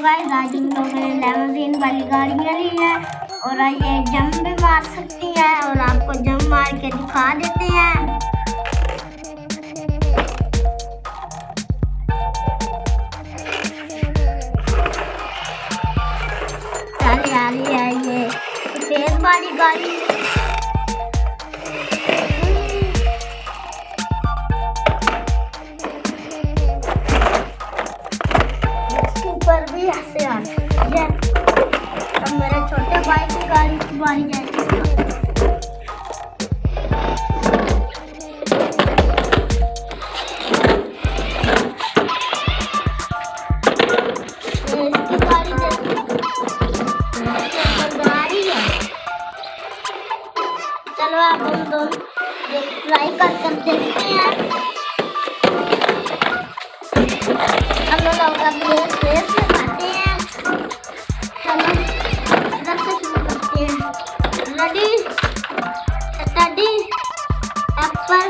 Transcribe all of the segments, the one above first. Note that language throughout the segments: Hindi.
गाइस आज हम लोगों ने लेमोजीन वाली गाड़ियाँ ली है और ये जंप भी मार सकती है और आपको जंप मार के दिखा देते हैं। चलिए आ रही है ये तेज वाली गाड़ी। पर भी ऐसे ये अब मेरे छोटे भाई की गाड़ी की बारी जाएगी। इसकी गाड़ी है। चलो आप हम दोनों ट्राई कर देखते हैं। हम लोग अब रेस लगाते हैं। चलो इधर से शुरू करते हैं। रेडी स्टडी एप्पल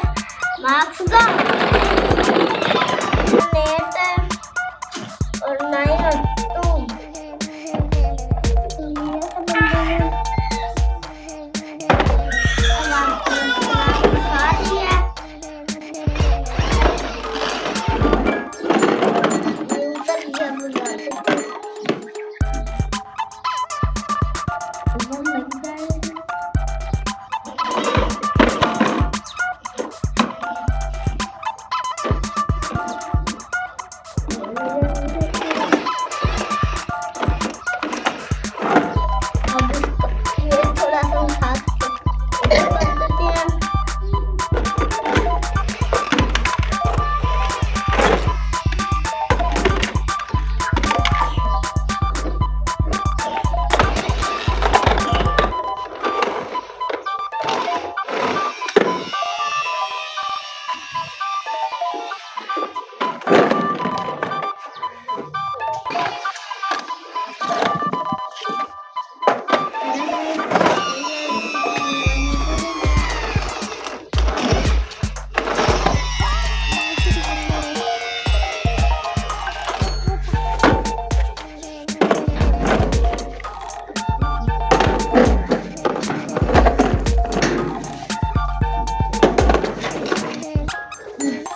मार्क्स का 8 और 9 और 2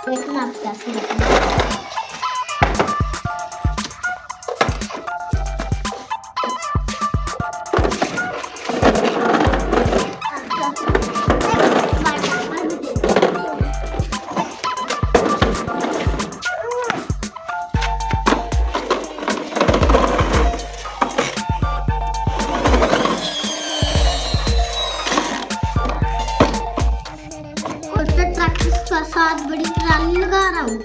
देखना आप कैसे लगेगा। का साथ बड़ी ट्राली लगा रहा हूँ,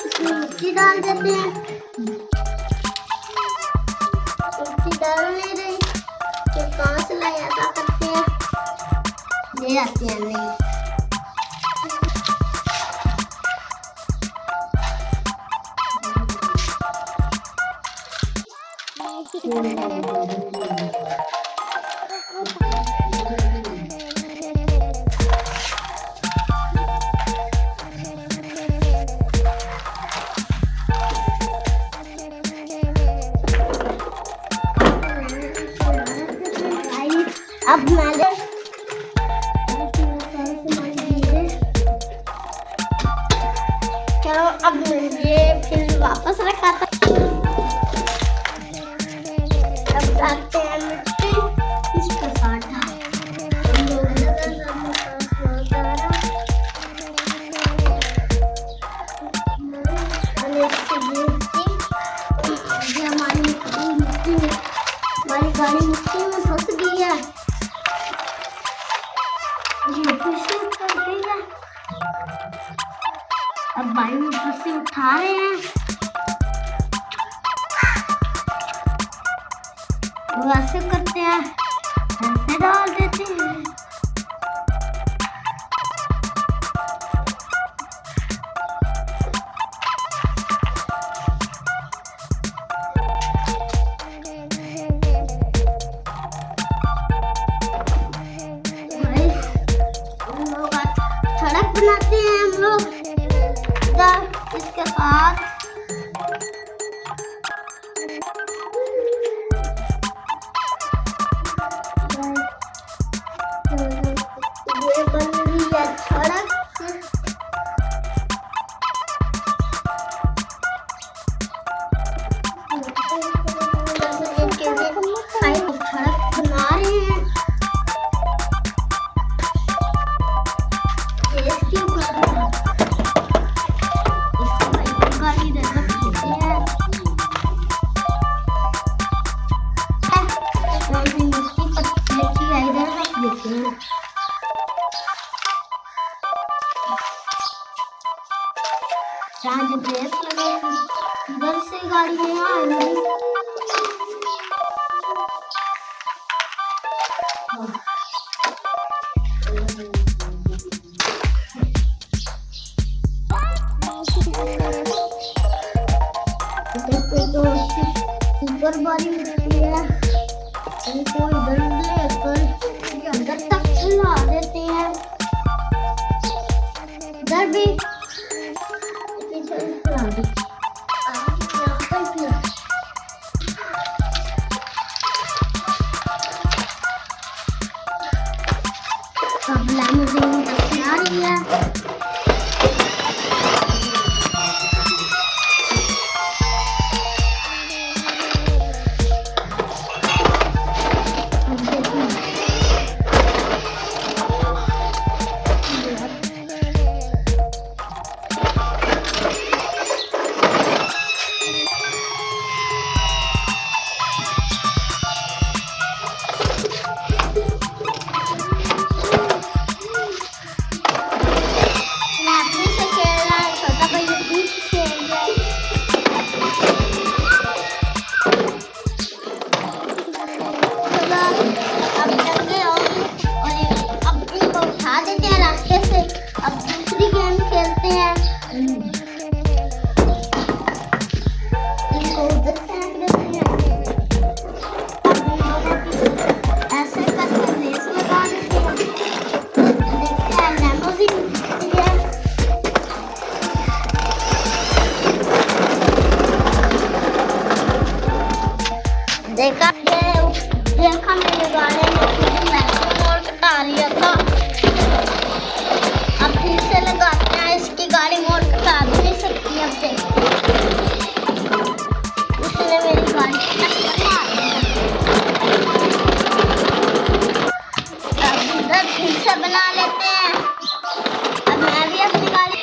इसमें मिट्टी डाल देते हैं। मिट्टी डाल नहीं रही तो कहाँ से लाए, ऐसा करते हैं ले आते हैं। नहीं अब मैंने चलो अब ये फिर वापस रखा था। अब डालते हैं मिट्टी इस प्रकार हमारी गाड़ी मिट्टी में फंस गई है। अब भाई ऊपर से उठा रहे हैं, वैसे करते हैं, ऐसे डाल देते हैं। सड़क बनाते हैं हम लोग इसके साथ ऊपर बारी मिलती है, इनको इधर लेकर अंदर तक चला देते हैं। इधर भी अब लिमोज़िन आ रही है। देखा मेरे गाने में मैक्सिमम कटा लिया था। अब फिर से लगाते हैं, इसकी गाड़ी मोड़ कटा भी नहीं सकती अब से। उसने मेरी गाड़ी अब इधर फिर से बना लेते हैं। अब मैं भी अपनी गाड़ी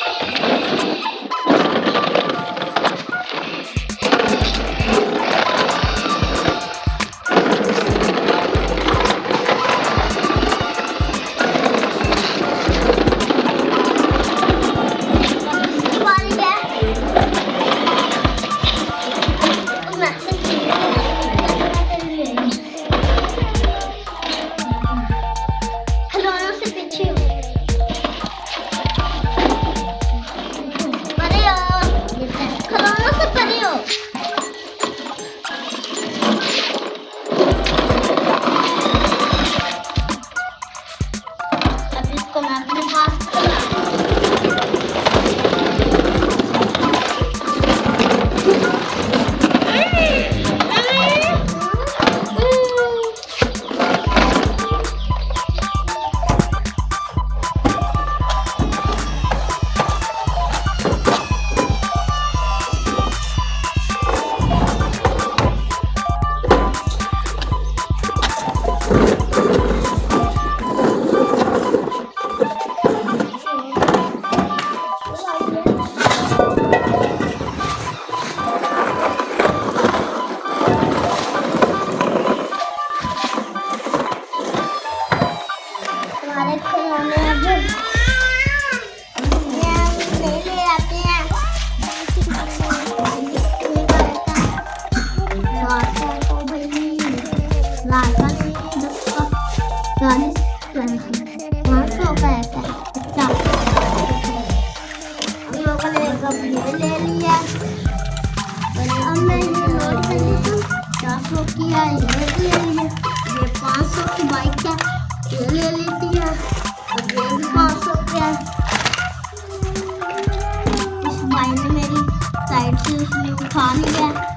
ये 500 की बाइक है, ये ले लेती है। और ये भी 500 की है। इस भाई ने मेरी साइड से उसने उठा लिया।